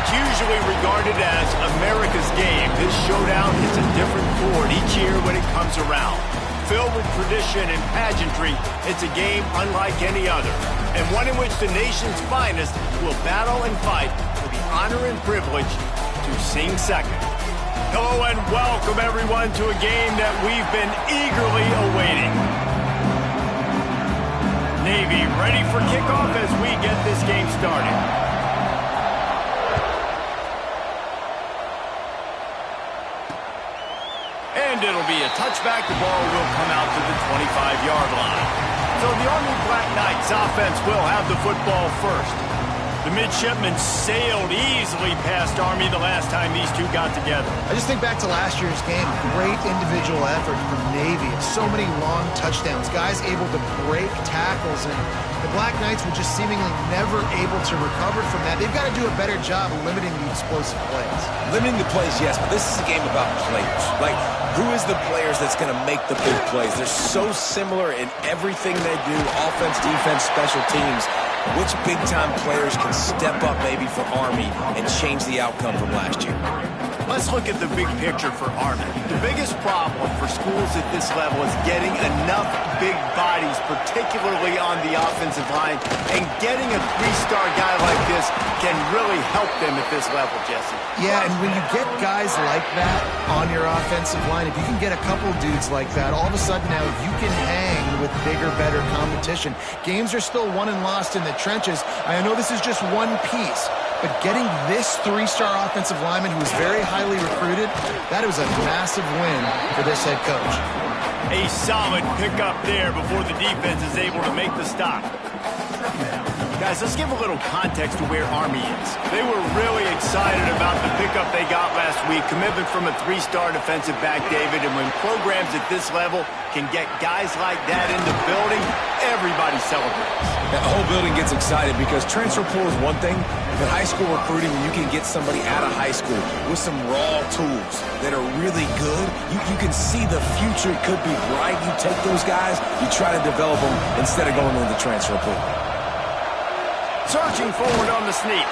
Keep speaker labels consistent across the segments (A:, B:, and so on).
A: What's usually regarded as America's game, this showdown is a different chord each year when it comes around. Filled with tradition and pageantry, it's a game unlike any other, and one in which the nation's finest will battle and fight for the honor and privilege to sing second. Hello and welcome everyone to a game that we've been eagerly awaiting. Navy ready for kickoff as we get this game started. And it'll be a touchback. The ball will come out to the 25-yard line. So the Army Black Knights offense will have the football first. The midshipmen sailed easily past Army the last time these two got together.
B: I just think back to last year's game. Great individual effort from Navy. So many long touchdowns. Guys able to break tackles, and the Black Knights were just seemingly never able to recover from that. They've got to do a better job of limiting the explosive plays.
C: Limiting the plays, yes, but this is a game about players. Like, who is the players that's going to make the big plays? They're so similar in everything they do, offense, defense, special teams. Which big-time players can step up maybe for Army and change the outcome from last year?
A: Let's look at the big picture for Army. The biggest problem for schools at this level is getting enough big bodies, particularly on the offensive line, and getting a three-star guy like this can really help them at this level, Jesse.
B: Yeah, and when you get guys like that on your offensive line, if you can get a couple dudes like that, all of a sudden now you can hang with bigger, better competition. Games are still won and lost in the trenches. I know this is just one piece, but getting this three-star offensive lineman who is very highly recruited, that was a massive win for this head coach.
A: A solid pickup there before the defense is able to make the stop. Guys, let's give a little context to where Army is. They were really excited about the pickup they got last week. Commitment from a three-star defensive back, David, and when programs at this level can get guys like that in the building, everybody celebrates.
C: The whole building gets excited because transfer pool is one thing, but high school recruiting, when you can get somebody out of high school with some raw tools that are really good, you can see the future could be bright. You take those guys, you try to develop them instead of going into the transfer pool.
A: Searching forward on the sneak.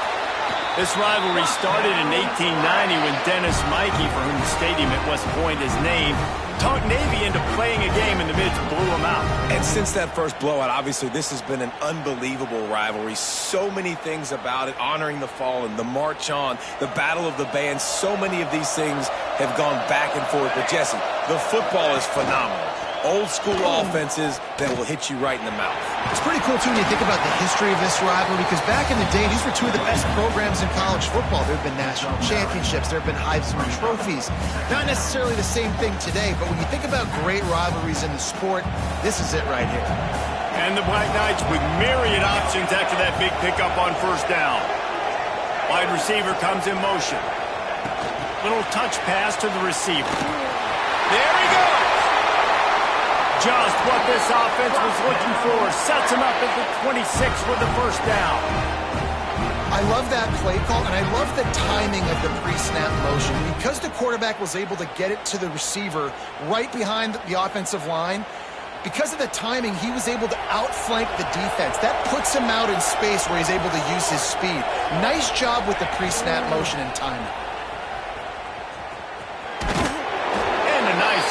A: This rivalry started in 1890 when Dennis Mikey, for whom the stadium at West Point is named, talked Navy into playing a game, and the Mids blew them out.
C: And since that first blowout, obviously, this has been an unbelievable rivalry. So many things about it, honoring the fallen, the march on, the battle of the bands. So many of these things have gone back and forth. But, Jesse, the football is phenomenal. Old school offenses that will hit you right in the mouth.
B: It's pretty cool, too, when you think about the history of this rivalry, because back in the day, these were two of the best programs in college football. There have been national championships. There have been Heisman trophies. Not necessarily the same thing today, but when you think about great rivalries in the sport, this is it right here.
A: And the Black Knights with myriad options after that big pickup on first down. Wide receiver comes in motion. Little touch pass to the receiver. There he goes! Just what this offense was looking for. Sets him up at the 26 with the first down.
B: I love that play call, and I love the timing of the pre-snap motion. Because the quarterback was able to get it to the receiver right behind the offensive line, because of the timing, he was able to outflank the defense. That puts him out in space where he's able to use his speed. Nice job with the pre-snap motion and timing.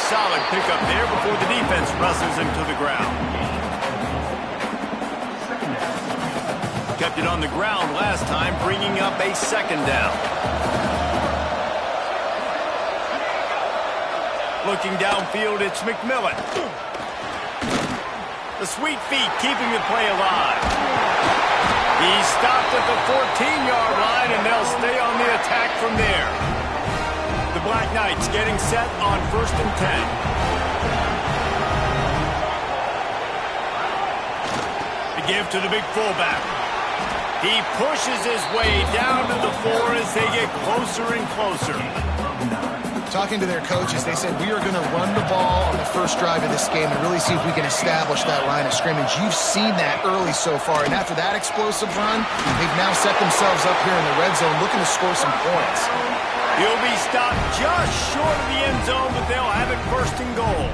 A: Solid pickup there before the defense wrestles him to the ground. Kept it on the ground last time, bringing up a second down. Looking downfield, it's McMillan. The sweet feet keeping the play alive. He stopped at the 14-yard line, and they'll stay on the attack from there. The Black Knights getting set on 1st and 10. The give to the big fullback. He pushes his way down to the 4 as they get closer and closer.
B: Talking to their coaches, they said, we are going to run the ball on the first drive of this game and really see if we can establish that line of scrimmage. You've seen that early so far, and after that explosive run, they've now set themselves up here in the red zone looking to score some points.
A: He'll be stopped just short of the end zone, but they'll have it 1st and goal.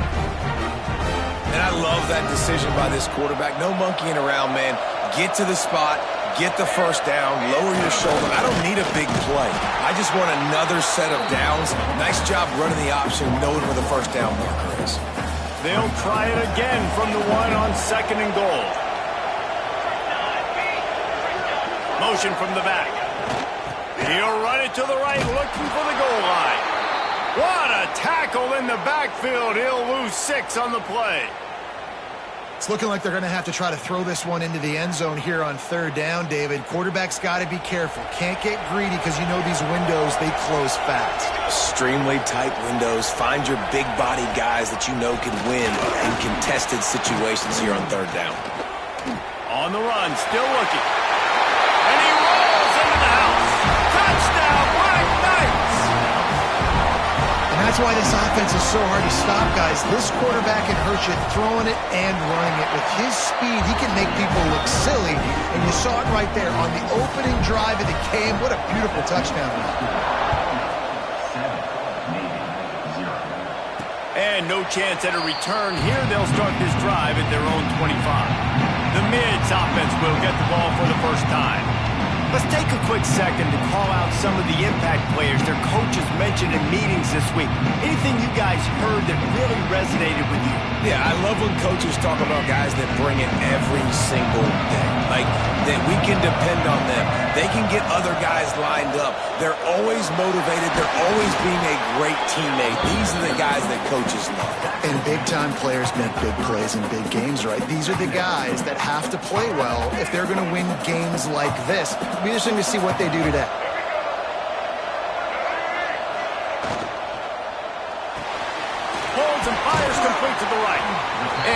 C: And I love that decision by this quarterback. No monkeying around, man. Get to the spot, get the first down, lower your shoulder. I don't need a big play. I just want another set of downs. Nice job running the option, knowing where the first down marker is.
A: They'll try it again from the 1 on 2nd and goal. Motion from the back. He'll run it to the right, looking for the goal line. What a tackle in the backfield. He'll lose 6 on the play.
B: It's looking like they're going to have to try to throw this one into the end zone here on 3rd down, David. Quarterback's got to be careful. Can't get greedy because you know these windows, they close fast.
C: Extremely tight windows. Find your big-bodied guys that you know can win in contested situations here on 3rd down.
A: On the run, still looking. And he rolls into the house. Touchdown, Black Knights!
B: And that's why this offense is so hard to stop, guys. This quarterback can hurt you throwing it and running it. With his speed, he can make people look silly. And you saw it right there on the opening drive of the game. What a beautiful touchdown.
A: And no chance at a return. Here they'll start this drive at their own 25. The Mids offense will get the ball for the first time. Let's take a quick second to call out some of the impact players their coaches mentioned in meetings this week. Anything you guys heard that really resonated with you?
C: Yeah, I love when coaches talk about guys that bring it every single day. Like, that we can depend on them. They can get other guys lined up. They're always motivated. They're always being a great teammate. These are the guys that coaches love.
B: And big-time players make big plays in big games, right? These are the guys that have to play well if they're going to win games like this. It'll be interesting to see what they do today.
A: Holds and fires complete to the right.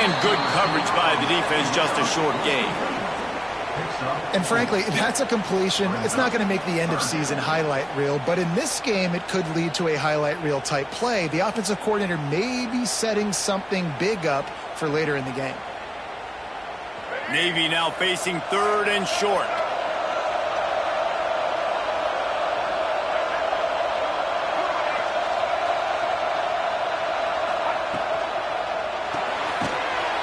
A: And good coverage by the defense, just a short gain.
B: And frankly, if that's a completion, it's not going to make the end of season highlight reel, but in this game, it could lead to a highlight reel type play. The offensive coordinator may be setting something big up for later in the game.
A: Navy now facing 3rd and short.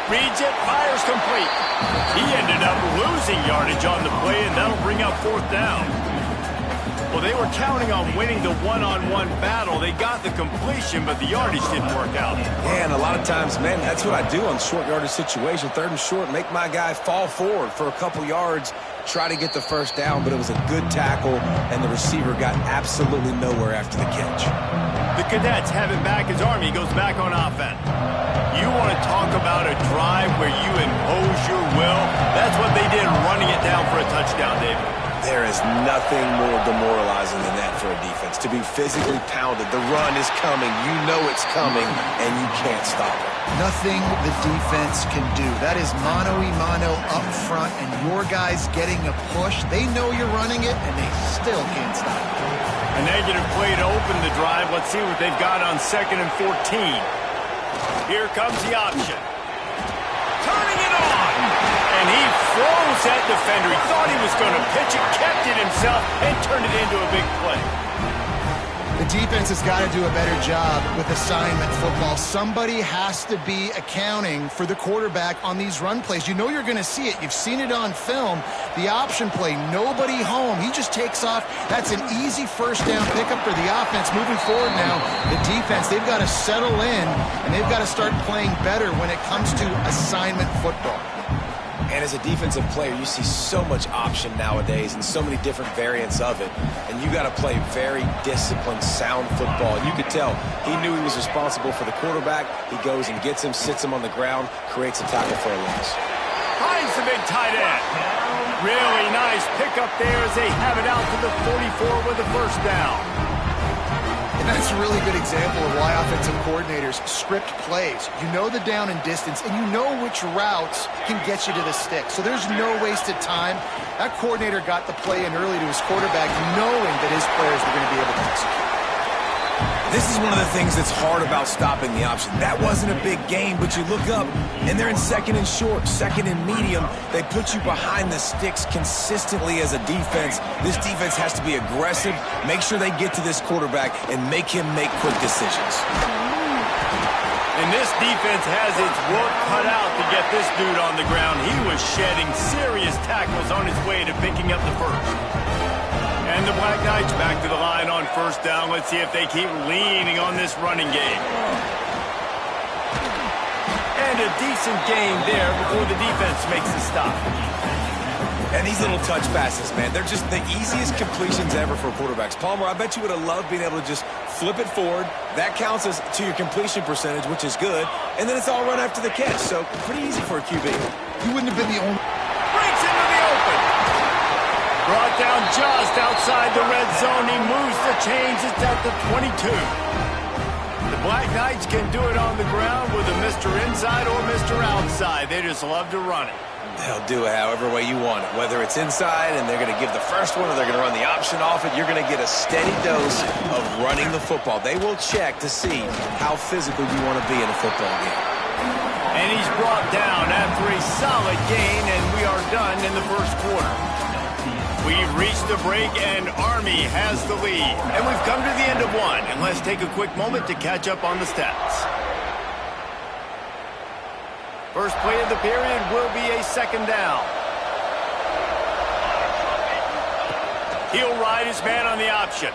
A: Reads it, fires complete. He ended up losing yardage on the play, and that'll bring up 4th down. Well, they were counting on winning the one-on-one battle. They got the completion, but the yardage didn't work out.
C: Yeah, and a lot of times, man, that's what I do on short yardage situation. 3rd and short, make my guy fall forward for a couple yards, try to get the first down, but it was a good tackle, and the receiver got absolutely nowhere after the catch.
A: The Cadets have it back as Army goes back on offense. You want to talk about a drive where you impose your will? That's what they did, running it down for a touchdown, David.
C: There is nothing more demoralizing than that for a defense. To be physically pounded, the run is coming, you know it's coming, and you can't stop it.
B: Nothing the defense can do. That is mano-a-mano up front, and your guys getting a push. They know you're running it, and they still can't stop it.
A: A negative play to open the drive. Let's see what they've got on 2nd and 14. Here comes the option. Turning it on. And he froze that defender. He thought he was going to pitch it, kept it himself, and turned it into a big play.
B: The defense has got to do a better job with assignment football. Somebody has to be accounting for the quarterback on these run plays. You know you're going to see it. You've seen it on film. The option play, nobody home. He just takes off. That's an easy first down pickup for the offense. Moving forward now, the defense, they've got to settle in, and they've got to start playing better when it comes to assignment football.
C: And as a defensive player, you see so much option nowadays and so many different variants of it. And you got to play very disciplined, sound football. And you could tell he knew he was responsible for the quarterback. He goes and gets him, sits him on the ground, creates a tackle for a loss.
A: Finds the big tight end. Really nice pickup there as they have it out to the 44 with the first down.
B: And that's a really good example of why offensive coordinators script plays. You know the down and distance, and you know which routes can get you to the stick. So there's no wasted time. That coordinator got the play in early to his quarterback, knowing that his players were going to be able to execute.
C: This is one of the things that's hard about stopping the option. That wasn't a big gain, but you look up, and they're in 2nd and short, 2nd and medium. They put you behind the sticks consistently as a defense. This defense has to be aggressive, make sure they get to this quarterback, and make him make quick decisions.
A: And this defense has its work cut out to get this dude on the ground. He was shedding serious tackles on his way to picking up the first. And the Black Knights back to the line on first down. Let's see if they keep leaning on this running game. And a decent game there before the defense makes the stop.
C: And these little touch passes, man, they're just the easiest completions ever for quarterbacks. Palmer, I bet you would have loved being able to just flip it forward. That counts as to your completion percentage, which is good. And then it's all run after the catch, so pretty easy for a QB.
B: You wouldn't have been the only...
A: Breaks into the open. Brought down just outside the red zone. He moves the chains. It's at the 22. The Black Knights can do it on the ground with a Mr. Inside or Mr. Outside. They just love to run it.
C: They'll do it however way you want it. Whether it's inside and they're going to give the first one or they're going to run the option off it, you're going to get a steady dose of running the football. They will check to see how physical you want to be in a football game.
A: And he's brought down after a solid gain, and we are done in the first quarter. We've reached the break, and Army has the lead. And we've come to the end of one. And let's take a quick moment to catch up on the stats. First play of the period will be a second down. He'll ride his man on the option.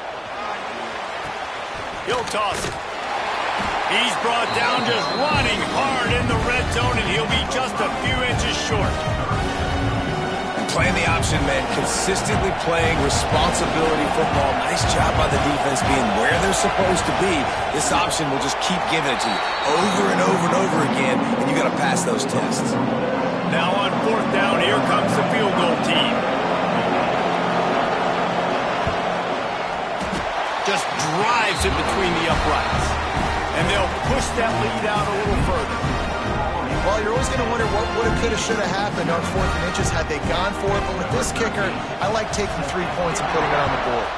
A: He'll toss it. He's brought down just running hard in the red zone, and he'll be just a few inches short.
C: Playing the option, man, consistently playing responsibility football. Nice job by the defense being where they're supposed to be. This option will just keep giving it to you over and over and over again, and you got to pass those tests.
A: Now on fourth down, here comes the field goal team. Just drives it between the uprights. And they'll push that lead out a little further.
B: Well, you're always going to wonder what would have, could have, should have happened on 4th and inches had they gone for it. But with this kicker, I like taking 3 points and putting it on the board.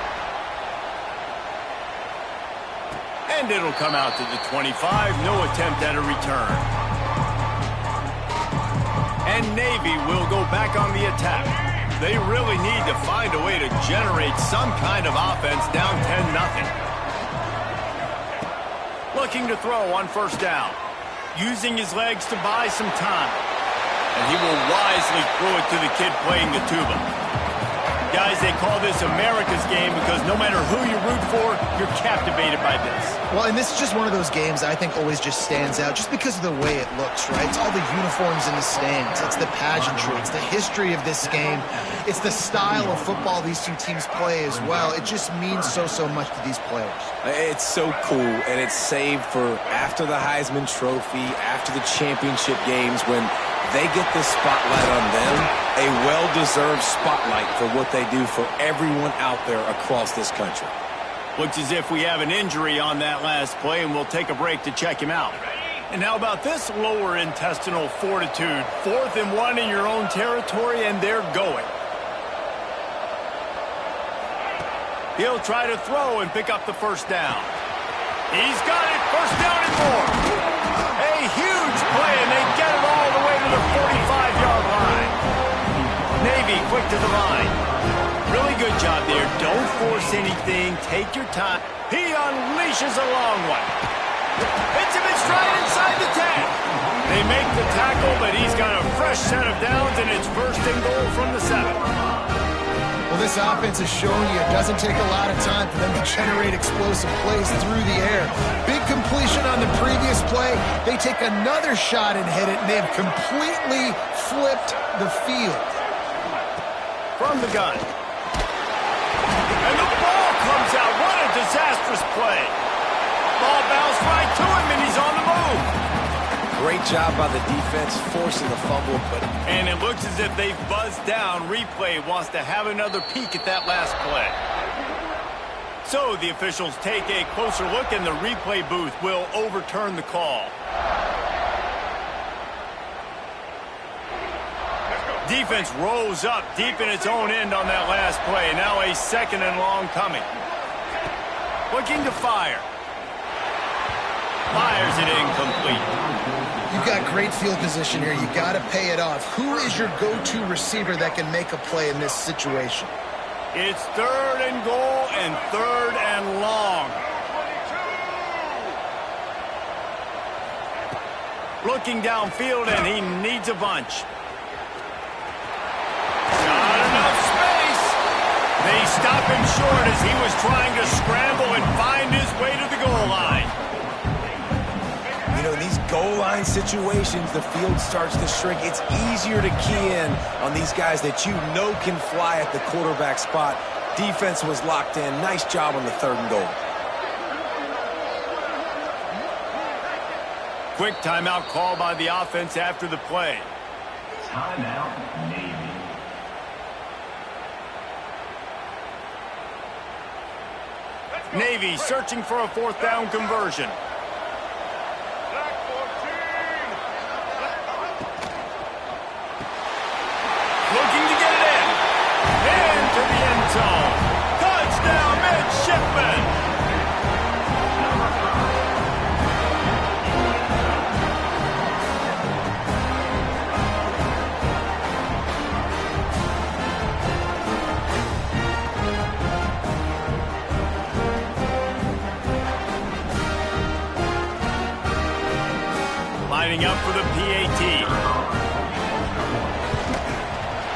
A: And it'll come out to the 25. No attempt at a return. And Navy will go back on the attack. They really need to find a way to generate some kind of offense down 10-0. Looking to throw on first down. Using his legs to buy some time. And he will wisely throw it to the kid playing the tuba. Guys, they call this America's game because no matter who you root for, you're captivated by this.
B: Well, and this is just one of those games I think always just stands out just because of the way it looks, right? It's all the uniforms in the stands. It's the pageantry. It's the history of this game. It's the style of football these two teams play as well. It just means so much to these players.
C: It's so cool, and it's saved for after the Heisman Trophy, after the championship games, when they get this spotlight on them, a well-deserved spotlight for what they do for everyone out there across this country.
A: Looks as if we have an injury on that last play, and we'll take a break to check him out. And how about this lower intestinal fortitude? 4th and 1 in your own territory, and they're going. He'll try to throw and pick up the first down. He's got it. First down and more. A huge play, and they get it all the way to the 45-yard line. Navy quick to the line. Really good job there. Don't force anything. Take your time. He unleashes a long one. Hits him in stride inside the 10. They make the tackle, but he's got a fresh set of downs, and it's first and goal from the 7.
B: Well, this offense is showing you it doesn't take a lot of time for them to generate explosive plays through the air. Big completion on the previous play. They take another shot and hit it, and they have completely flipped the field.
A: From the gun. And the ball comes out. What a disastrous play. Ball bounced right to him, and he's on the move.
C: Great job by the defense forcing the fumble.
A: And it looks as if they've buzzed down. Replay wants to have another peek at that last play. So the officials take a closer look, and the replay booth will overturn the call. Defense rose up deep in its own end on that last play. Now a second and long coming. Looking to fire. Fires it incomplete.
B: You've got great field position here. You got to pay it off. Who is your go-to receiver that can make a play in this situation?
A: It's 3rd and goal and 3rd and long. Looking downfield, and he needs a bunch. Not enough space. They stop him short as he was trying to scramble and find his way to the goal line.
C: You know, in these goal line situations, the field starts to shrink. It's easier to key in on these guys that you know can fly at the quarterback spot. Defense was locked in. Nice job on the 3rd and goal.
A: Quick timeout call by the offense after the play.
D: Timeout, Navy.
A: Navy searching for a 4th down conversion. Looking to get it in. Into the end zone. Touchdown, Midshipman. Lining up for the PAT.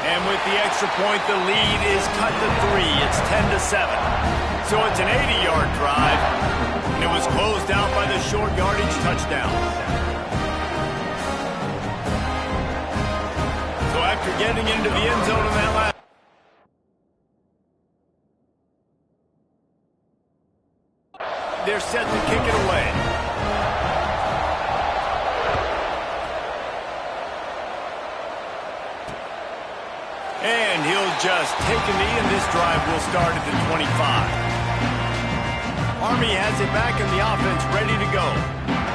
A: And with the extra point, the lead is cut to 3. It's 10-7. So it's an 80-yard drive. And it was closed out by the short yardage touchdown. So after getting into the end zone in that last... They're set to kick it away. And he'll just take a knee, and this drive will start at the 25. Army has it back in the offense, ready to go.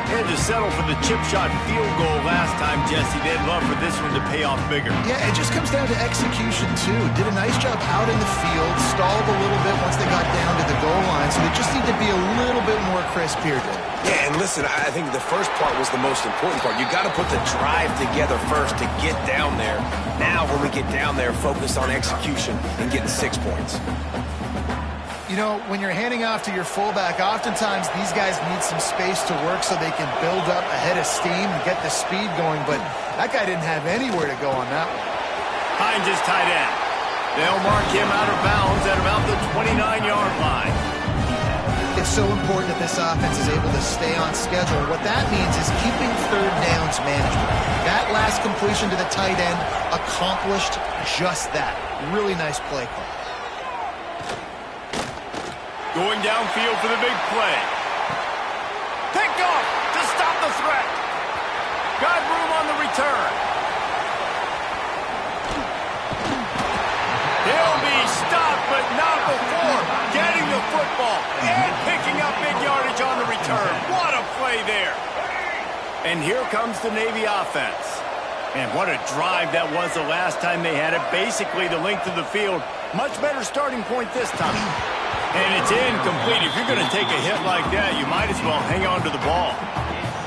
A: They had to settle for the chip shot field goal last time, Jesse. They'd love for this one to pay off bigger.
B: Yeah, it just comes down to execution, too. Did a nice job out in the field, stalled a little bit once they got down to the goal line, so they just need to be a little bit more crisp here, Dave.
C: Yeah, and listen, I think the first part was the most important part. You got to put the drive together first to get down there. Now, when we get down there, focus on execution and getting 6 points.
B: You know, when you're handing off to your fullback, oftentimes these guys need some space to work so they can build up a head of steam and get the speed going, but that guy didn't have anywhere to go on that one.
A: Hines is tight end. They'll mark him out of bounds at about the 29-yard line.
B: It's so important that this offense is able to stay on schedule. What that means is keeping 3rd downs manageable. That last completion to the tight end accomplished just that. Really nice play call.
A: Going downfield for the big play. Picked off to stop the threat. Got room on the return. He'll be stopped, but not before getting the football and picking up big yardage on the return. What a play there. And here comes the Navy offense. And what a drive that was the last time they had it. Basically the length of the field. Much better starting point this time. And it's incomplete. If you're going to take a hit like that, you might as well hang on to the ball.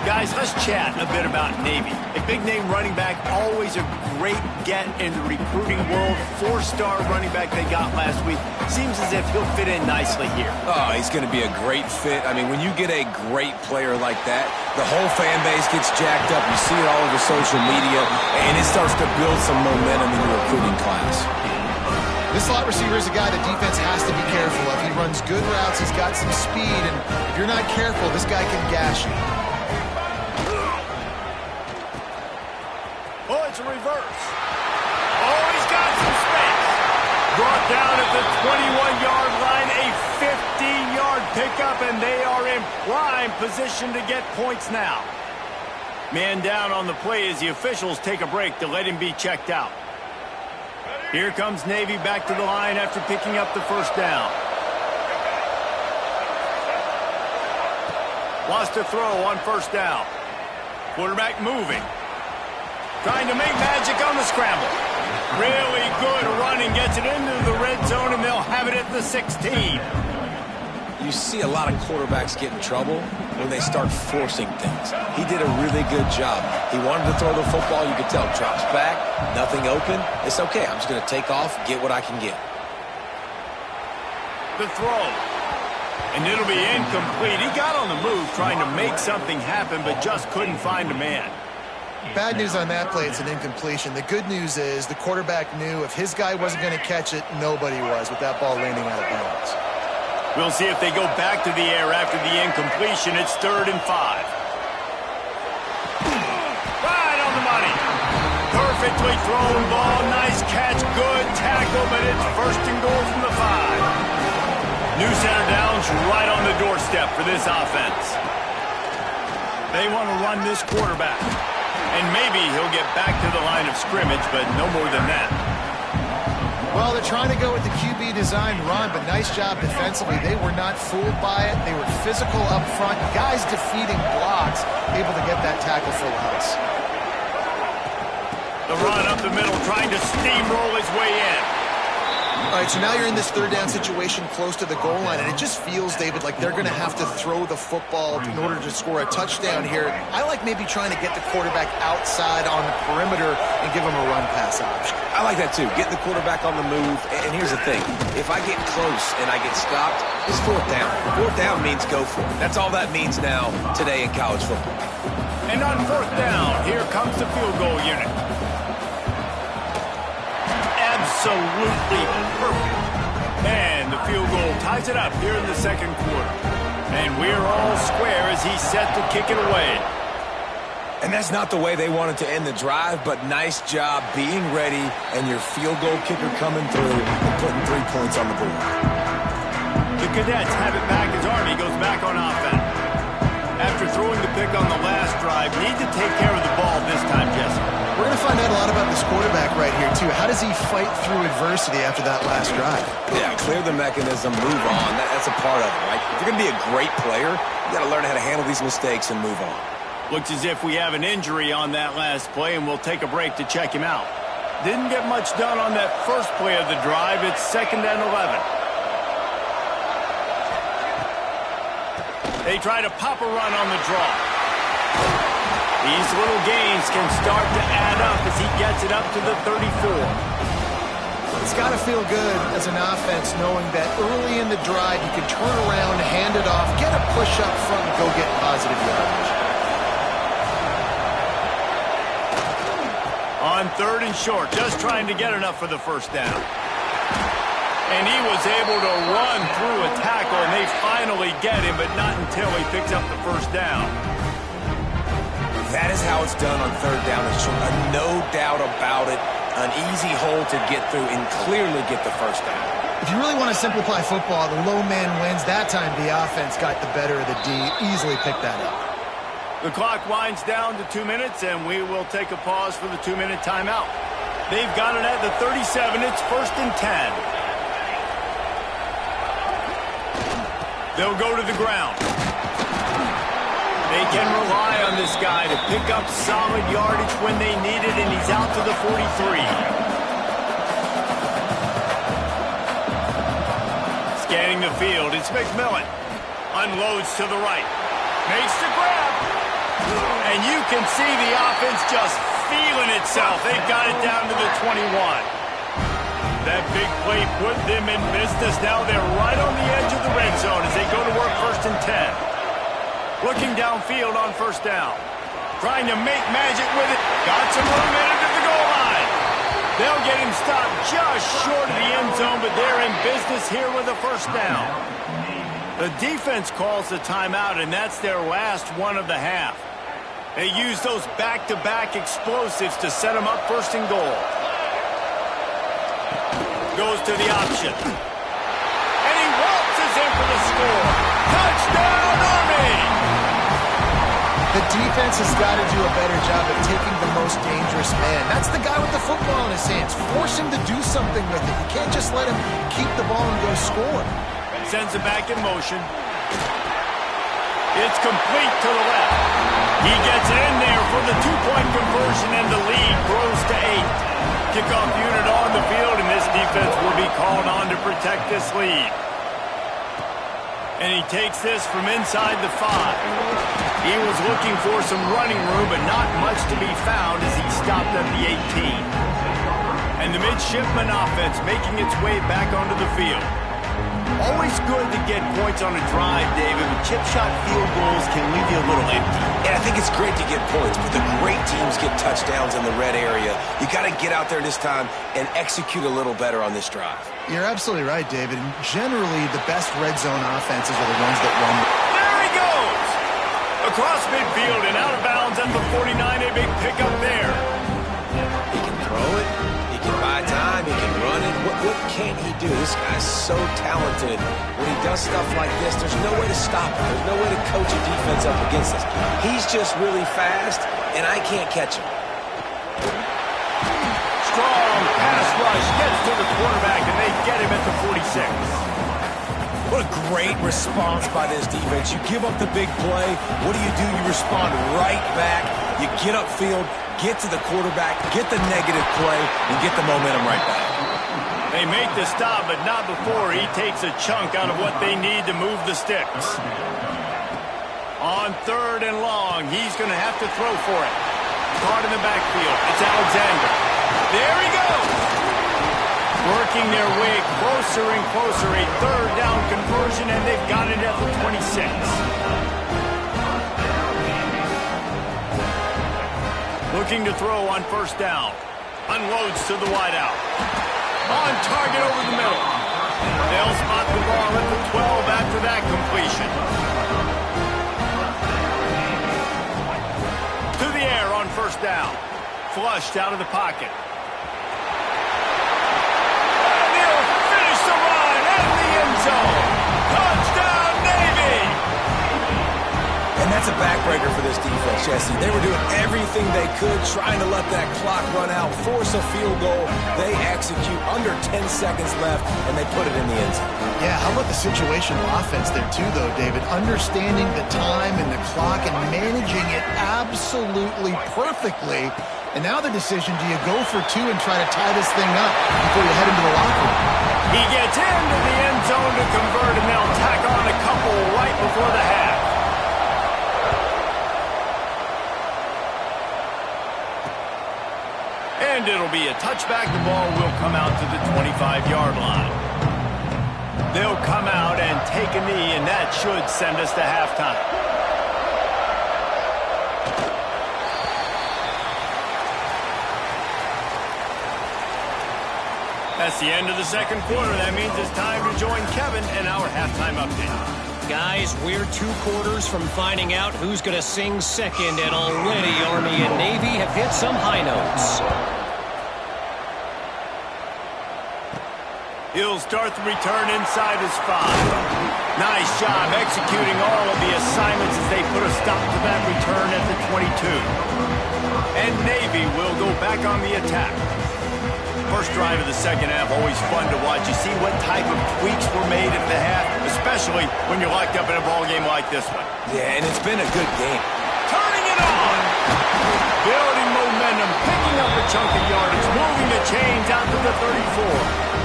A: Guys, let's chat a bit about Navy. A big-name running back, always a great get in the recruiting world. 4-star running back they got last week. Seems as if he'll fit in nicely here.
C: Oh, he's going to be a great fit. I mean, when you get a great player like that, the whole fan base gets jacked up. You see it all over social media, and it starts to build some momentum in the recruiting class.
B: This slot receiver is a guy the defense has to be careful of. He runs good routes, he's got some speed, and if you're not careful, this guy can gash you.
A: Oh, it's a reverse. Oh, he's got some space. Brought down at the 21-yard line, a 50-yard pickup, and they are in prime position to get points now. Man down on the play as the officials take a break to let him be checked out. Here comes Navy back to the line after picking up the 1st down. Lost to throw on 1st down. Quarterback moving. Trying to make magic on the scramble. Really good running. Gets it into the red zone, and they'll have it at the 16.
C: You see a lot of quarterbacks get in trouble when they start forcing things. He did a really good job. He wanted to throw the football. You could tell. Drops back, nothing open. It's okay. I'm just going to take off, get what I can get.
A: The throw. And it'll be incomplete. He got on the move trying to make something happen, but just couldn't find a man.
B: Bad news on that play, it's an incompletion. The good news is the quarterback knew if his guy wasn't going to catch it, nobody was with that ball landing out of bounds.
A: We'll see if they go back to the air after the incompletion. It's 3rd and 5. Right on the money. Perfectly thrown ball. Nice catch. Good tackle, but it's 1st and goal from the 5. New center downs right on the doorstep for this offense. They want to run this quarterback. And maybe he'll get back to the line of scrimmage, but no more than that.
B: Well, they're trying to go with the QB design run, but nice job defensively. They were not fooled by it. They were physical up front. Guys defeating blocks, able to get that tackle for loss.
A: The run up the middle, trying to steamroll his way in.
B: All right, so now you're in this 3rd down situation close to the goal line, and it just feels, David, like they're going to have to throw the football in order to score a touchdown here. I like maybe trying to get the quarterback outside on the perimeter and give him a run-pass option.
C: I like that too. Get the quarterback on the move. And here's the thing. If I get close and I get stopped, it's 4th down. 4th down means go for it. That's all that means now today in college football.
A: And on 4th down, here comes the field goal unit. Absolutely perfect. And the field goal ties it up here in the 2nd quarter. And we're all square as he's set to kick it away.
C: And that's not the way they wanted to end the drive, but nice job being ready and your field goal kicker coming through and putting 3 points on the board.
A: The Cadets have it back as Army goes back on offense. After throwing the pick on the last drive, need to take care of the ball this time, Jesse.
B: We're going to find out a lot about this quarterback right here, too. How does he fight through adversity after that last drive?
C: Yeah, clear the mechanism, move on. That's a part of it, right? If you're going to be a great player, you got to learn how to handle these mistakes and move on.
A: Looks as if we have an injury on that last play, and we'll take a break to check him out. Didn't get much done on that first play of the drive. It's 2nd and 11. They try to pop a run on the draw. These little gains can start to add up as he gets it up to the 34.
B: It's got to feel good as an offense knowing that early in the drive you can turn around, hand it off, get a push up front, and go get positive yardage.
A: On 3rd and short, just trying to get enough for the 1st down. And he was able to run through a tackle, and they finally get him, but not until he picks up the 1st down.
C: That is how it's done on 3rd down and short. No doubt about it. An easy hole to get through and clearly get the 1st down.
B: If you really want to simplify football, the low man wins. That time the offense got the better of the D. Easily picked that up.
A: The clock winds down to 2 minutes, and we will take a pause for the 2-minute timeout. They've got it at the 37. It's 1st and 10. They'll go to the ground. They can rely on this guy to pick up solid yardage when they need it, and he's out to the 43. Scanning the field, it's McMillan. Unloads to the right. Makes the grab. And you can see the offense just feeling itself. They've got it down to the 21. That big play put them in business. Now they're right on the edge of the red zone as they go to work 1st and 10. Looking downfield on 1st down. Trying to make magic with it. Got some room in it at the goal line. They'll get him stopped just short of the end zone, but they're in business here with a 1st down. The defense calls the timeout, and that's their last one of the half. They use those back-to-back explosives to set them up 1st and goal. Goes to the option. And he waltzes in for the score. Touchdown, Army!
B: The defense has got to do a better job of taking the most dangerous man. That's the guy with the football in his hands. Force him to do something with it. You can't just let him keep the ball and go score.
A: Sends it back in motion. It's complete to the left. He gets it in there for the 2-point conversion, and the lead grows to 8. Kickoff unit on the field, and this defense will be called on to protect this lead. And he takes this from inside the 5. He was looking for some running room, but not much to be found as he stopped at the 18. And the midshipman offense making its way back onto the field. Always good to get points on a drive, David, but chip shot field goals can leave you a little empty.
C: And I think it's great to get points, but the great teams get touchdowns in the red area. You got to get out there this time and execute a little better on this drive.
B: You're absolutely right, David. And generally, the best red zone offenses are the ones that run.
A: There he goes! Across midfield and out of bounds at the 49. A big pickup there.
C: He can throw it. He can buy time. He can run it. What can't he do? This guy's so talented. When he does stuff like this, there's no way to stop him. There's no way to coach a defense up against us. He's just really fast, and I can't catch him.
A: Strong pass rush gets to the quarterback, and they get him at the 46.
C: What a great response by this defense. You give up the big play. What do? You respond right back. You get upfield, get to the quarterback, get the negative play, and get the momentum right back.
A: They make the stop, but not before he takes a chunk out of what they need to move the sticks. On 3rd and long, he's going to have to throw for it. Caught in the backfield. It's Alexander. There he goes! Working their way closer and closer. A 3rd down conversion, and they've got it at the 26. Looking to throw on 1st down. Unloads to the wideout. On target over the middle. They'll spot the ball at the 12 after that completion. To the air on 1st down. Flushed out of the pocket. And he'll finish the run at the end zone. Touchdown, Navy!
C: And that's a backbreaker for this defense, Jesse. They were doing everything they could, trying to let that clock run out, force a field goal. They execute under 10 seconds left, and they put it in the end zone.
B: Yeah, how about the situational offense there too, though, David? Understanding the time and the clock and managing it absolutely perfectly. And now the decision, do you go for 2 and try to tie this thing up before you head into the locker room?
A: He gets into the end zone to convert, and they'll tack on a couple right before the half. And it'll be a touchback. The ball will come out to the 25-yard line. They'll come out and take a knee, and that should send us to halftime. That's the end of the 2nd quarter. That means it's time to join Kevin in our halftime update.
E: Guys, we're 2 quarters from finding out who's going to sing second, and already Army and Navy have hit some high notes.
A: He'll start the return inside his 5. Nice job executing all of the assignments as they put a stop to that return at the 22. And Navy will go back on the attack. First drive of the 2nd half, always fun to watch. You see what type of tweaks were made at the half, especially when you're locked up in a ball game like this one.
C: Yeah, and it's been a good game.
A: Turning it on! Building momentum, picking up a chunk of yardage, moving the chains out to the 34.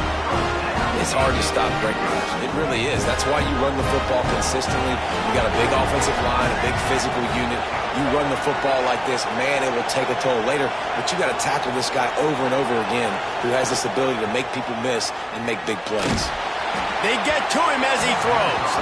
C: It's hard to stop Greg Myers. It really is. That's why you run the football consistently. You got a big offensive line, a big physical unit. You run the football like this, man, it will take a toll later. But you got to tackle this guy over and over again who has this ability to make people miss and make big plays.
A: They get to him as he throws.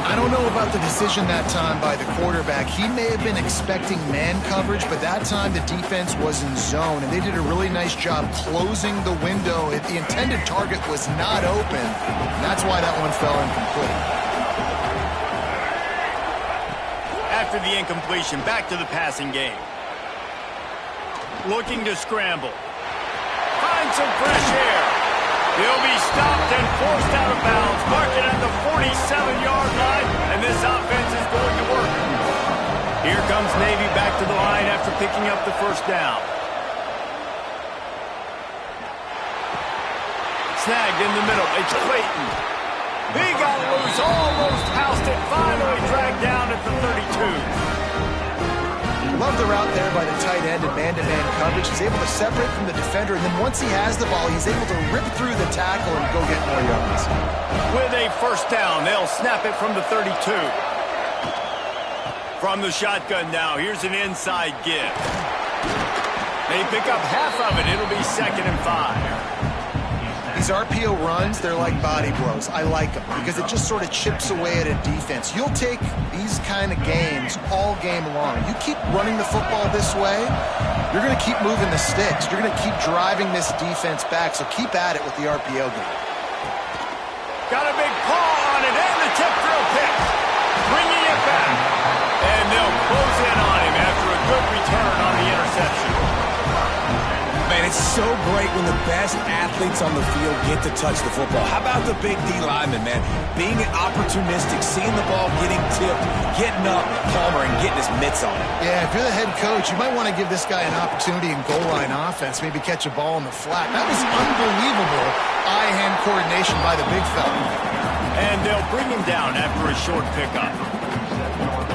B: I don't know about the decision that time by the quarterback. He may have been expecting man coverage, but that time the defense was in zone, and they did a really nice job closing the window. The intended target was not open, and that's why that one fell incomplete.
A: After the incompletion, back to the passing game. Looking to scramble. Find some fresh air. He'll be stopped and forced out of bounds. Marking at the 47-yard line, and this offense is going to work. Here comes Navy back to the line after picking up the 1st down. Snagged in the middle. It's Clayton. He got loose, almost housed it, finally dragged down at the 32.
B: Love the route there by the tight end in man-to-man coverage. He's able to separate from the defender, and then once he has the ball, he's able to rip through the tackle and go get more yards.
A: With a 1st down, they'll snap it from the 32. From the shotgun now, here's an inside give. They pick up half of it. It'll be 2nd and 5.
B: These RPO runs, they're like body blows. I like them because it just sort of chips away at a defense. You'll take these kind of games all game long. You keep running the football this way, you're going to keep moving the sticks. You're going to keep driving this defense back, so keep at it with the RPO game.
A: Got a big paw on it, and the tip drill pick. Bringing it back. And they'll close in on him after a good return on the interception.
C: Man, it's so great when the best athletes on the field get to touch the football. How about the big D lineman, man? Being opportunistic, seeing the ball getting tipped, getting up, Palmer, and getting his mitts on it.
B: Yeah, if you're the head coach, you might want to give this guy an opportunity in goal line offense, maybe catch a ball in the flat. That was unbelievable eye-hand coordination by the big fella.
A: And they'll bring him down after a short pickup.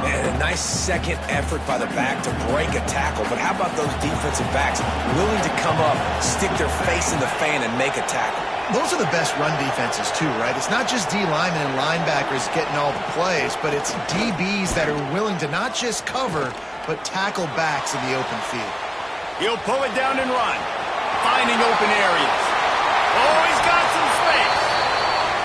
C: And a nice second effort by the back to break a tackle. But how about those defensive backs willing to come up, stick their face in the fan, and make a tackle?
B: Those are the best run defenses too, right? It's not just D linemen and linebackers getting all the plays, but it's DBs that are willing to not just cover, but tackle backs in the open field.
A: He'll pull it down and run, finding open areas. Oh, he's got some space.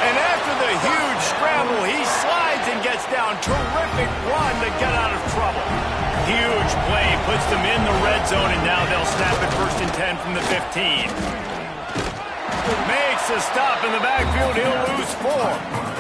A: And after the huge scramble, he slides and gets down. Terrific run to get out of trouble. Huge play puts them in the red zone, and now they'll snap it 1st and 10 from the 15. Makes a stop in the backfield. He'll lose 4.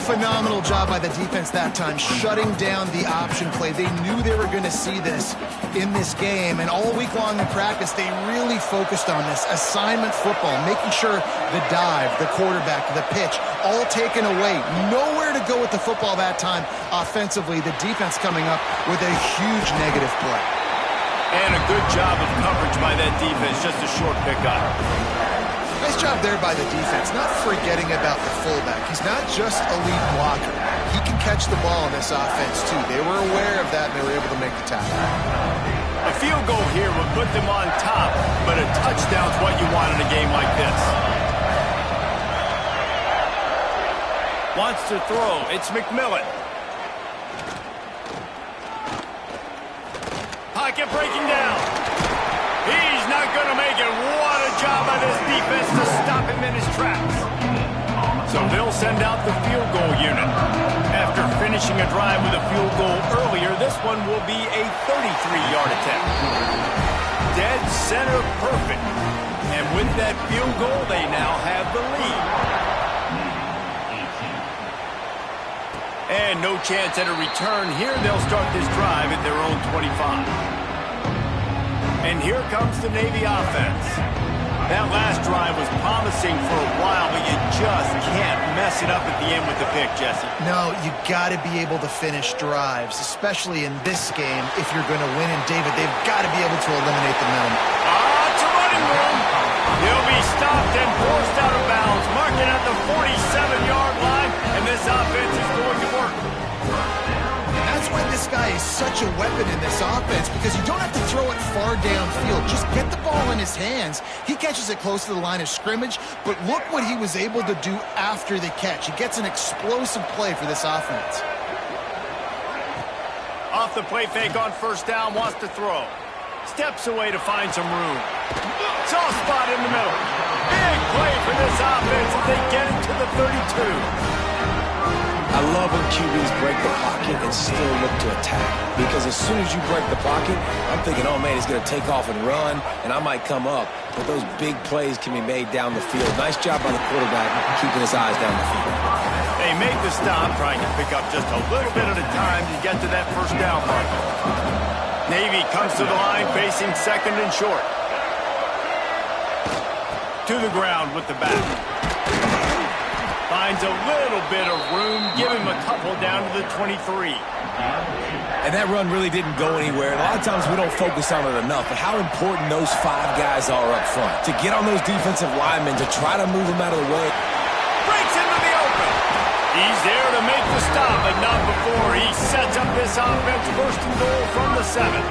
B: Phenomenal job by the defense that time, shutting down the option play. They knew they were going to see this in this game, and all week long in practice, they really focused on this assignment football, making sure the dive, the quarterback, the pitch, all taken away. Nowhere to go with the football that time offensively. The defense coming up with a huge negative play.
A: And a good job of coverage by that defense, just a short pickup.
B: Nice job there by the defense, not forgetting about the fullback. He's not just a lead blocker. He can catch the ball in this offense, too. They were aware of that, and they were able to make the tackle.
A: A field goal here would put them on top, but a touchdown's what you want in a game like this. Wants to throw. It's McMillan. Pocket breaking down. He's not going to make it. What a job by this defense to stop him in his tracks. So they'll send out the field goal unit. After finishing a drive with a field goal earlier, this one will be a 33-yard attempt. Dead center perfect. And with that field goal, they now have the lead. And no chance at a return here. They'll start this drive at their own 25. And here comes the Navy offense. That last drive was promising for a while, but you just can't mess it up at the end with the pick, Jesse.
B: No, you got to be able to finish drives, especially in this game. If you're going to win, and David, they've got to be able to eliminate the middleman.
A: It's a running room. He'll be stopped and forced out of bounds, marking at the 47-yard line, and this offense is going to work.
B: That's why this guy is such a weapon in this offense, because you don't have to throw it far downfield. Just get the ball in his hands. He catches it close to the line of scrimmage, but look what he was able to do after the catch. He gets an explosive play for this offense.
A: Off the play fake on 1st down, wants to throw. Steps away to find some room. Soft spot in the middle. Big play for this offense as they get it to the 32.
C: I love when QBs break the pocket and still look to attack. Because as soon as you break the pocket, I'm thinking, oh man, he's going to take off and run, and I might come up. But those big plays can be made down the field. Nice job by the quarterback keeping his eyes down the field.
A: They make the stop, trying to pick up just a little bit at a time to get to that 1st down mark. Navy comes to the line facing 2nd and short. To the ground with the back. Finds a little bit of room, give him a couple down to the 23.
C: And that run really didn't go anywhere. A lot of times we don't focus on it enough, but how important those 5 guys are up front. To get on those defensive linemen, to try to move them out of the way.
A: Breaks into the open. He's there to make the stop, but not before. He sets up this offense 1st and goal from the 7.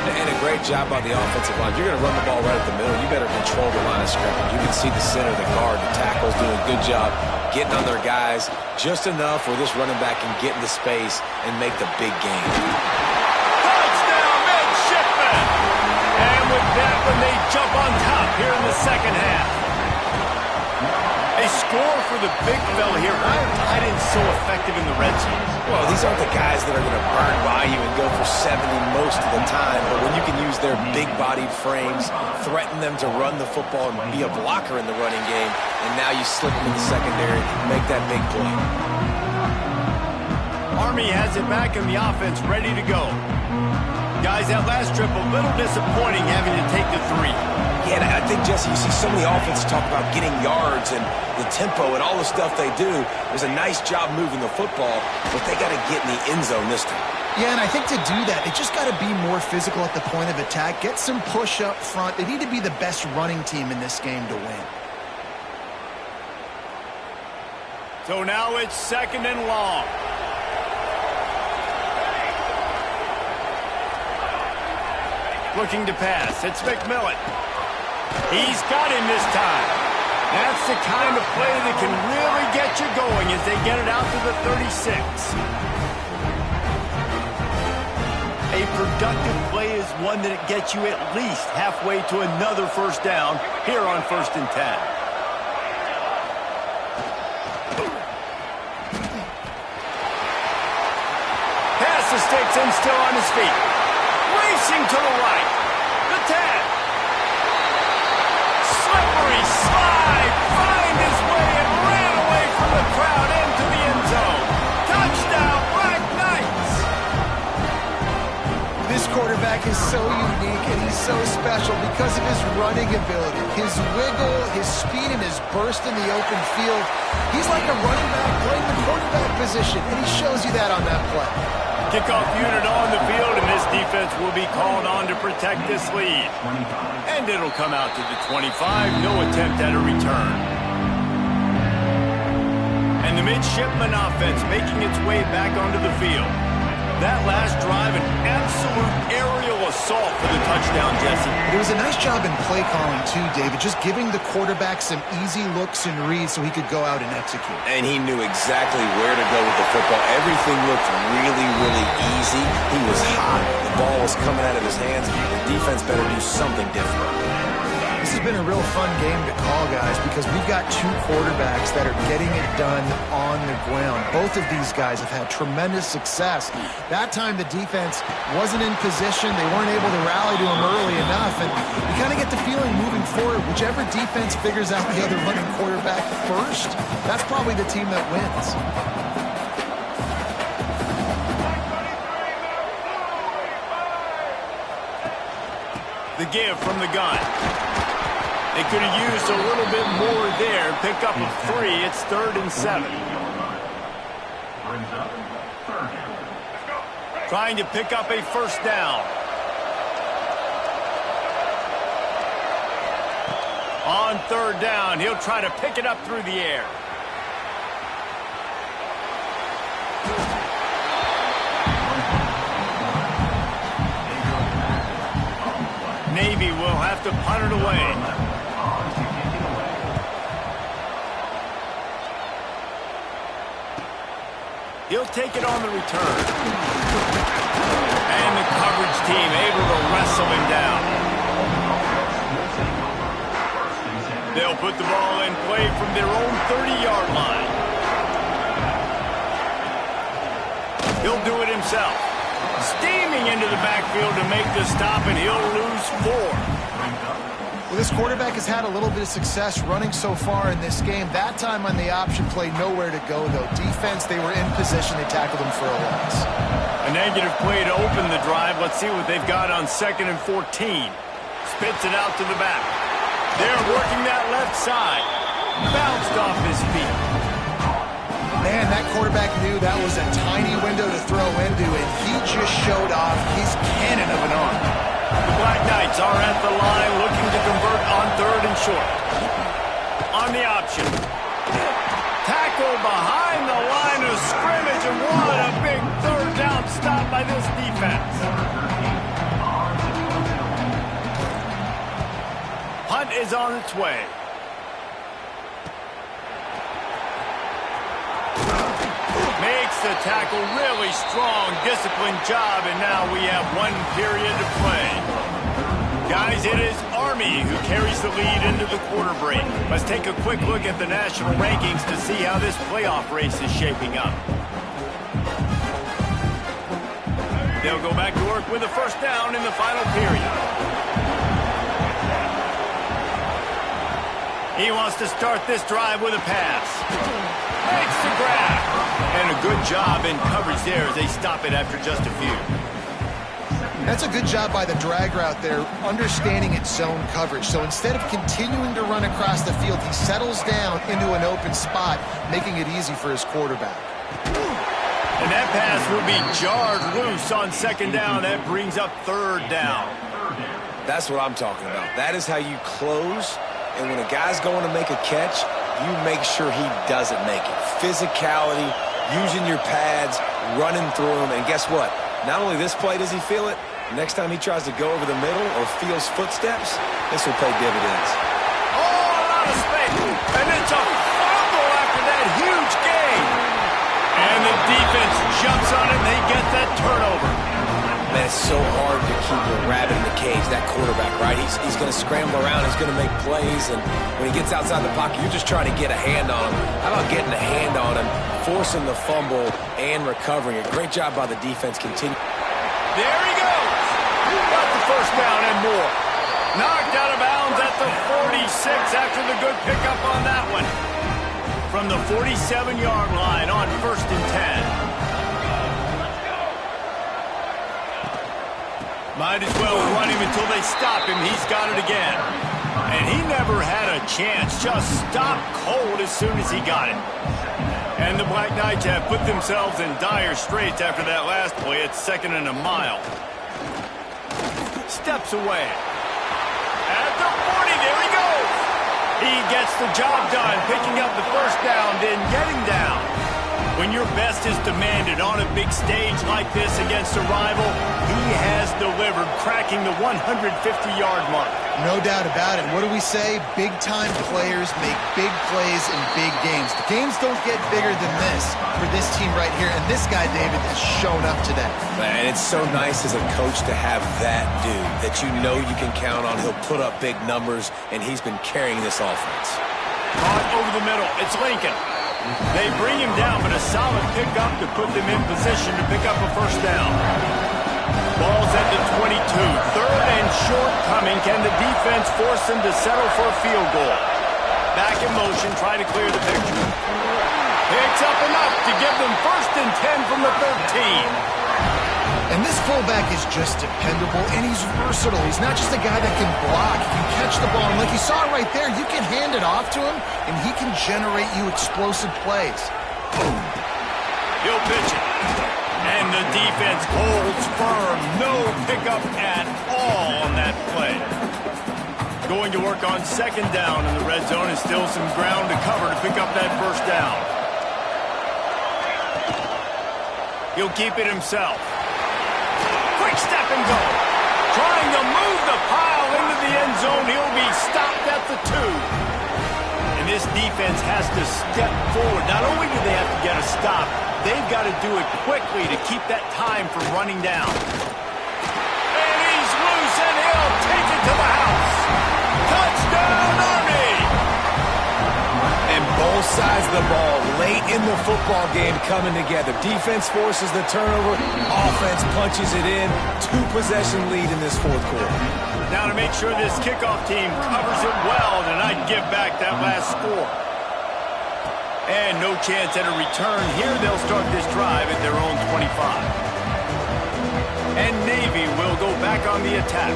C: And a great job by the offensive line. You're going to run the ball right at the middle. You better control the line of scrimmage. You can see the center, the guard, the tackles doing a good job getting on their guys just enough where this running back can get into space and make the big game.
A: Touchdown, midshipman! And with that one, they jump on top here in the 2nd half. They score for the big fella here. Why are tight ends so effective in the red zone?
C: Well, these aren't the guys that are going to burn by you and go for 70 most of the time, but when you can use their big-bodied frames, threaten them to run the football and be a blocker in the running game, and now you slip them in the secondary, make that big play.
A: Army has it back in the offense, ready to go. Guys, that last trip, a little disappointing having to take the 3.
C: Yeah, and I think, Jesse, you see so many offenses talk about getting yards and the tempo and all the stuff they do. There's a nice job moving the football, but they got to get in the end zone this time.
B: Yeah, and I think to do that, they just got to be more physical at the point of attack, get some push up front. They need to be the best running team in this game to win.
A: So now it's 2nd and long. Looking to pass. It's McMillan. He's got him this time. That's the kind of play that can really get you going as they get it out to the 36. A productive play is one that gets you at least halfway to another first down here on 1st and 10. Pass the sticks and still on his feet. Racing to the right. The 10. Slippery slide. Find his way and ran away from the crowd into the end zone. Touchdown, Black Knights.
B: This quarterback is so unique and he's so special because of his running ability, his wiggle, his speed, and his burst in the open field. He's like a running back playing the quarterback position, and he shows you that on that play.
A: Kickoff unit on the field, and this defense will be called on to protect this lead. And it'll come out to the 25. No attempt at a return. And the midshipman offense making its way back onto the field. That last drive, an absolute aerial assault for the touchdown, Jesse.
B: It was a nice job in play calling, too, David, just giving the quarterback some easy looks and reads so he could go out and execute.
C: And he knew exactly where to go with the football. Everything looked really, really easy. He was hot. The ball was coming out of his hands. The defense better do something different.
B: This has been a real fun game to call, guys, because we've got 2 quarterbacks that are getting it done on the ground. Both of these guys have had tremendous success. That time the defense wasn't in position. They weren't able to rally to him early enough, and you kind of get the feeling moving forward, whichever defense figures out the other running quarterback first, that's probably the team that wins.
A: The give from the gun. They could have used a little bit more there. Pick up a 3. It's 3rd and 7. Trying to pick up a first down. On 3rd down, he'll try to pick it up through the air. Navy will have to punt it away. He'll take it on the return. And the coverage team able to wrestle him down. They'll put the ball in play from their own 30-yard line. He'll do it himself. Steaming into the backfield to make the stop, and he'll lose 4.
B: Well, this quarterback has had a little bit of success running so far in this game. That time on the option play, nowhere to go, though. Defense, they were in position. They tackled him for a loss.
A: A negative play to open the drive. Let's see what they've got on 2nd and 14. Spits it out to the back. They're working that left side. Bounced off his feet.
B: Man, that quarterback knew that was a tiny window to throw into, and he just showed off his cannon of an arm.
A: The Black Knights are at the line looking to convert on 3rd and short. On the option. Tackle behind the line of scrimmage, and what a big 3rd down stop by this defense. Hunt is on its way. Makes the tackle really strong, disciplined job, and now we have 1 period to play. Guys, it is Army who carries the lead into the quarter break. Let's take a quick look at the national rankings to see how this playoff race is shaping up. They'll go back to work with a first down in the final period. He wants to start this drive with a pass. Makes the grab. And a good job in coverage there as they stop it after just a few.
B: That's a good job by the drag route there, understanding its zone coverage. So instead of continuing to run across the field, he settles down into an open spot, making it easy for his quarterback.
A: And that pass will be jarred loose on second down. That brings up third down.
C: That's what I'm talking about. That is how you close. And when a guy's going to make a catch, you make sure he doesn't make it. Physicality, using your pads, running through them. And guess what? Not only this play does he feel it, next time he tries to go over the middle or feels footsteps, this will pay dividends.
A: Oh, a lot of space. And it's a fumble after that huge gain. And the defense jumps on it, and they get that turnover.
C: Man, it's so hard to keep a rabbit in the cage, that quarterback, right? He's going to scramble around. He's going to make plays. And when he gets outside the pocket, you're just trying to get a hand on him. How about getting a hand on him, forcing the fumble, and recovering it? Great job by the defense. Continue.
A: There he goes. Got the first down and more. Knocked out of bounds at the 46 after the good pickup on that one. From the 47-yard line on 1st and 10. Might as well run him until they stop him. He's got it again. And he never had a chance. Just stopped cold as soon as he got it. And the Black Knights have put themselves in dire straits after that last play. It's 2nd and a mile. Steps away. At the 40, there he goes. He gets the job done, picking up the first down, then getting down. When your best is demanded on a big stage like this against a rival, he has delivered, cracking the 150-yard mark.
B: No doubt about it. What do we say? Big-time players make big plays in big games. The games don't get bigger than this for this team right here, and this guy, David, has shown up today.
C: Man, it's so nice as a coach to have that dude that you know you can count on. He'll put up big numbers, and he's been carrying this offense.
A: Caught over the middle. It's Lincoln. They bring him down, but a solid pickup to put them in position to pick up a first down. Ball's at the 22. 3rd and short coming. Can the defense force them to settle for a field goal? Back in motion, trying to clear the picture. Picks up enough to give them 1st and 10 from the 13.
B: And this fullback is just dependable, and he's versatile. He's not just a guy that can block. He can catch the ball, and like you saw right there, you can hand it off to him, and he can generate you explosive plays.
A: Boom. He'll pitch it. And the defense holds firm. No pickup at all on that play. Going to work on 2nd down in the red zone, and still some ground to cover to pick up that first down. He'll keep it himself. Quick step and go. Trying to move the pile into the end zone. He'll be stopped at the 2. And this defense has to step forward. Not only do they have to get a stop, they've got to do it quickly to keep that time from running down. And he's loose, and he'll take it to the house. Touchdown, Army!
C: And both sides of the ball late in the football game coming together. Defense forces the turnover. Offense punches it in. 2-possession lead in this 4th quarter.
A: Now to make sure this kickoff team covers it well and not give back that last score. And no chance at a return here. They'll start this drive at their own 25. And Navy will go back on the attack.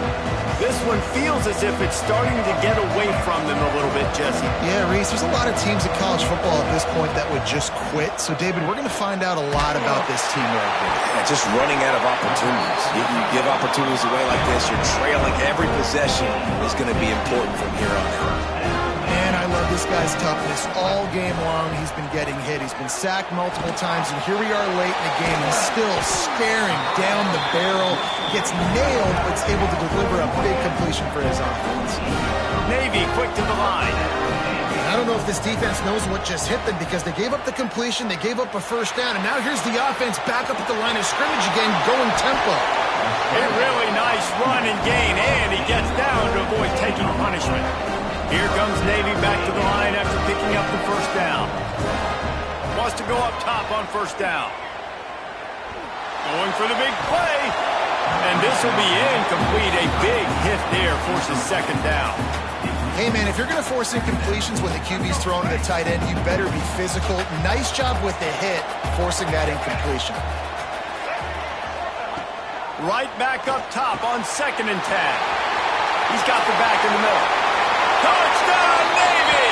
A: This one feels as if it's starting to get away from them a little bit, Jesse.
B: Yeah, Reese, there's a lot of teams in college football at this point that would just quit. So, David, we're going to find out a lot about this team right here.
C: Yeah, just running out of opportunities. You give opportunities away like this, you're trailing. Every possession is going to be important from here on out.
B: And I love this guy's toughness. All game long, he's been getting hit. He's been sacked multiple times, and here we are late in the game. He's still staring down the barrel. Gets nailed, but is able to deliver a big completion for his offense.
A: Navy quick to the line.
B: I don't know if this defense knows what just hit them because they gave up the completion, they gave up a first down, and now here's the offense back up at the line of scrimmage again, going tempo.
A: A really nice run and gain, and he gets down to avoid taking punishment. Here comes Navy back to the line after picking up the first down. Wants to go up top on first down. Going for the big play. And this will be incomplete. A big hit there forces second down.
B: Hey, man, if you're going to force incompletions when the QB's throwing to the tight end, you better be physical. Nice job with the hit, forcing that incompletion.
A: Right back up top on 2nd and 10. He's got the back in the middle. Touchdown, Navy!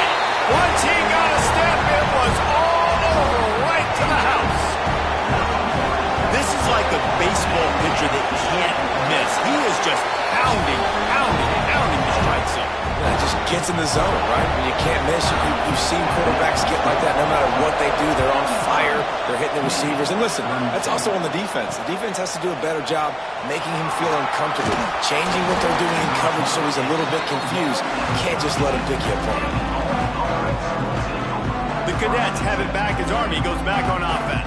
A: Once he got a step, it was all over right to the house. This is like a baseball pitcher that can't miss. He is just pounding the strike zone.
C: Yeah, just gets in the zone, right? When you can't miss, you've seen quarterbacks get like that. No matter what they do, they're on fire. They're hitting the receivers. And listen, that's also on the defense. The defense has to do a better job making him feel uncomfortable, changing what they're doing in coverage so he's a little bit confused. You can't just let him pick you apart.
A: The Cadets have it back as Army goes back on offense.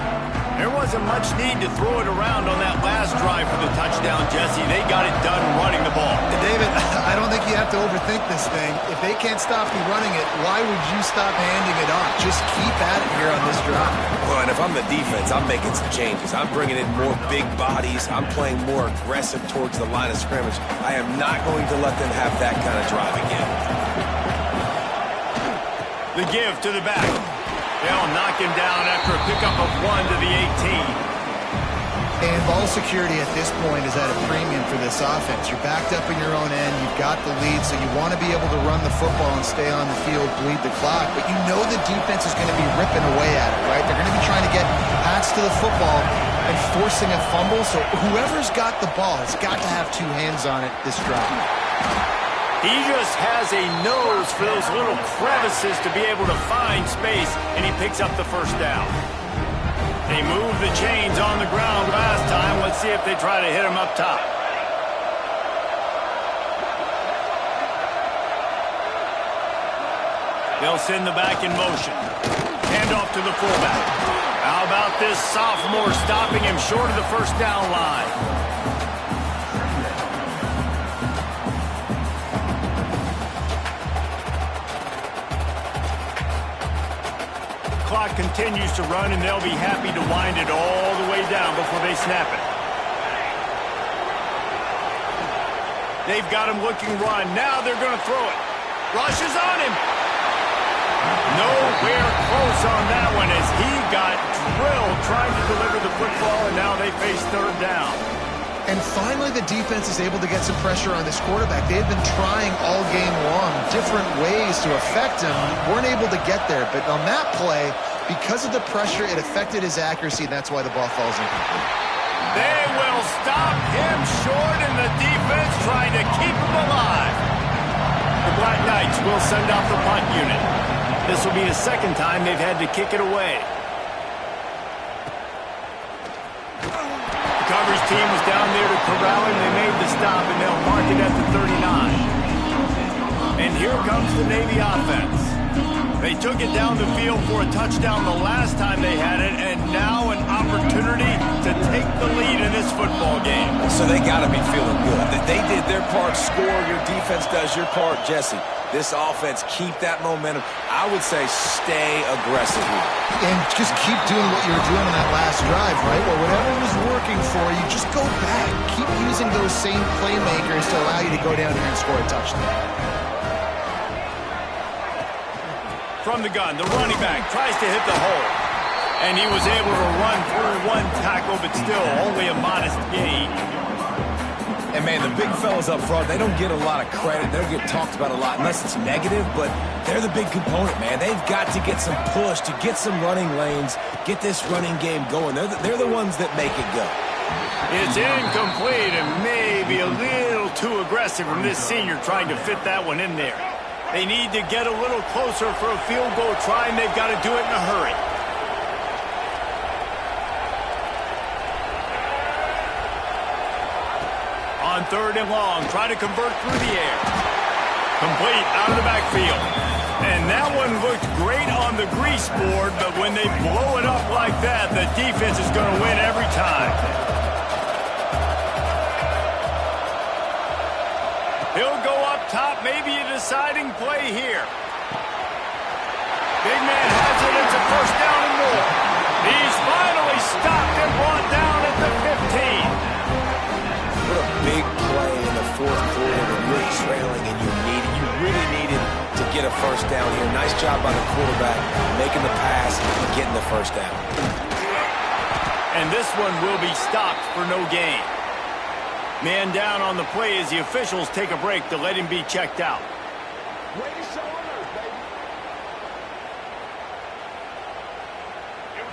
A: There wasn't much need to throw it around on that last drive for the touchdown, Jesse. They got it done running the ball.
B: David, I don't think you have to overthink this thing. If they can't stop you running it, why would you stop handing it off? Just keep at it here on this drive.
C: Well, and if I'm the defense, I'm making some changes. I'm bringing in more big bodies. I'm playing more aggressive towards the line of scrimmage. I am not going to let them have that kind of drive again.
A: The give to the back. They'll knock him down after a pickup of 1 to the 18.
B: And ball security at this point is at a premium for this offense. You're backed up in your own end. You've got the lead, so you want to be able to run the football and stay on the field, bleed the clock. But you know the defense is going to be ripping away at it, right? They're going to be trying to get hats to the football and forcing a fumble. So whoever's got the ball has got to have two hands on it this drive.
A: He just has a nose for those little crevices to be able to find space, and he picks up the first down. They moved the chains on the ground last time. Let's see if they try to hit him up top. They'll send the back in motion. Hand off to the fullback. How about this sophomore stopping him short of the first down line? Clock continues to run, and they'll be happy to wind it all the way down before they snap it. They've got him looking run. Now they're going to throw it. Rush is on him. Nowhere close on that one as he got drilled trying to deliver the football, and now they face third down.
B: And finally, the defense is able to get some pressure on this quarterback. They've been trying all game long different ways to affect him. Weren't able to get there. But on that play, because of the pressure, it affected his accuracy, and that's why the ball falls incomplete.
A: They will stop him short, and the defense trying to keep him alive. The Black Knights will send out the punt unit. This will be the second time they've had to kick it away. Coverage team was down there to corral him. They made the stop, and they'll mark it at the 39. And here comes the Navy offense. They took it down the field for a touchdown the last time they had it, and now an opportunity to take the lead in this football game.
C: So they got to be feeling good. They did their part, score. Your defense does your part, Jesse. This offense, keep that momentum. I would say stay aggressive here.
B: And just keep doing what you were doing on that last drive, right? Well, whatever was working for you, just go back. Keep using those same playmakers to allow you to go down here and score a touchdown.
A: From the gun, the running back tries to hit the hole. And he was able to run through one tackle, but still only a modest gain.
C: And, man, the big fellas up front, they don't get a lot of credit. They don't get talked about a lot unless it's negative, but they're the big component, man. They've got to get some push, to get some running lanes, get this running game going. They're the ones that make it go.
A: It's incomplete and maybe a little too aggressive from this senior trying to fit that one in there. They need to get a little closer for a field goal try, and they've got to do it in a hurry. On third and long, try to convert through the air. Complete out of the backfield. And that one looked great on the grease board, but when they blow it up like that, the defense is going to win every time. He'll go up top, maybe a deciding play here. Big man has it, it's a first down and more. He's finally stopped and brought down at the 15.
C: What a big play in the fourth quarter when you're trailing and you really needed to get a first down here. Nice job by the quarterback, making the pass and getting the first down.
A: And this one will be stopped for no gain. Man down on the play as the officials take a break to let him be checked out.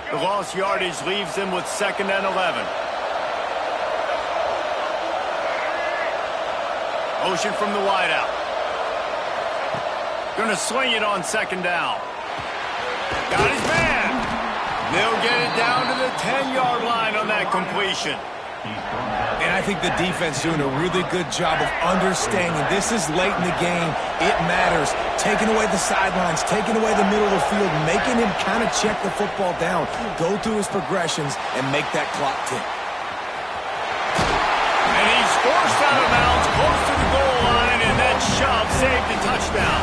A: The lost yardage leaves them with 2nd and 11. Motion from the wideout. Going to sling it on 2nd down. Got his man. They'll get it down to the 10-yard line on that completion.
C: And I think the defense doing a really good job of understanding this is late in the game. It matters. Taking away the sidelines, taking away the middle of the field, making him kind of check the football down, go through his progressions, and make that clock tick.
A: And he's forced out of bounds close to the goal line, and that shove saved a touchdown.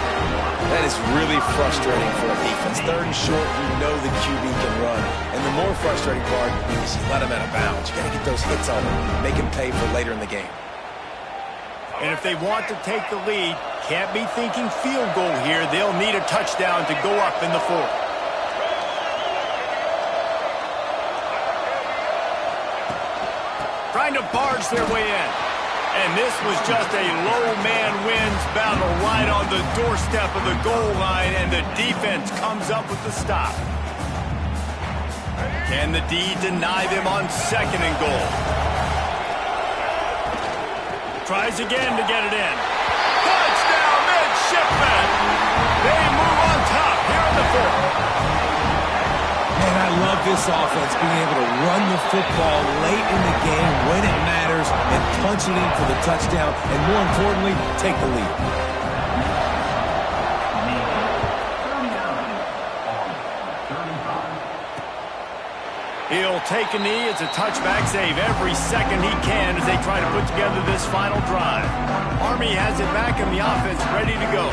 C: That is really frustrating for a defense. 3rd and short, you know the QB can run. And the more frustrating part is you let him out of bounds. You got to get those hits on him, make him pay for later in the game.
A: And if they want to take the lead, can't be thinking field goal here. They'll need a touchdown to go up in the 4th. Trying to barge their way in. And this was just a low man wins battle right on the doorstep of the goal line, and the defense comes up with the stop. Can the D deny them on 2nd and goal? Tries again to get it in. Touchdown, midshipmen! They move on top here in the 4th.
C: Man, I love this offense, being able to run the football late in the game when it matters and punch it in for the touchdown, and more importantly, take the lead.
A: He'll take a knee. It's a touchback save every second he can as they try to put together this final drive. Army has it back and the offense ready to go.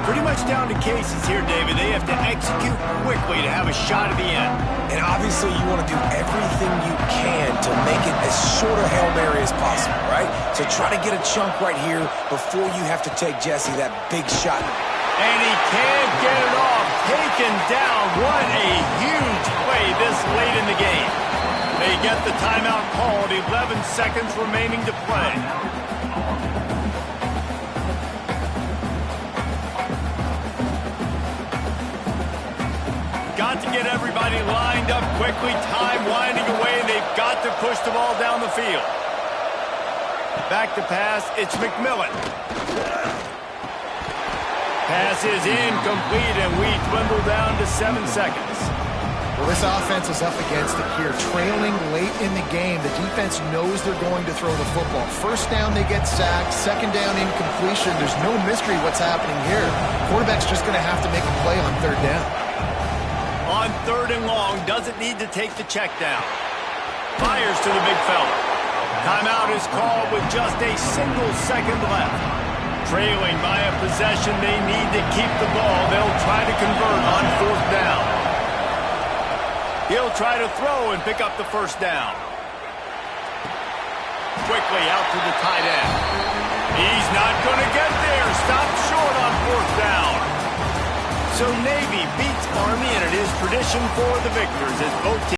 A: Pretty much down to cases here, David. They have to execute quickly to have a shot at the end.
C: And obviously you want to do everything you can to make it as short a Hail Mary as possible, right? So try to get a chunk right here before you have to take Jesse that big shot.
A: And he can't get it off. Taken down. What a huge play this late in the game. They get the timeout called. 11 seconds remaining to play. Got to get everybody lined up quickly, time winding away, and they've got to push the ball down the field. Back to pass, it's McMillan. Pass is incomplete, and we dwindle down to 7 seconds.
B: Well, this offense is up against it here. Trailing late in the game, the defense knows they're going to throw the football. First down, they get sacked. 2nd down, incompletion. There's no mystery what's happening here. Quarterback's just going to have to make a play on 3rd down.
A: On 3rd and long, doesn't need to take the check down. Fires to the big fella. Timeout is called with just a single second left. Trailing by a possession, they need to keep the ball. They'll try to convert on 4th down. He'll try to throw and pick up the first down. Quickly out to the tight end. He's not going to get there. Stopped short on 4th down. So Navy beats Army, and it is tradition for the victors as both teams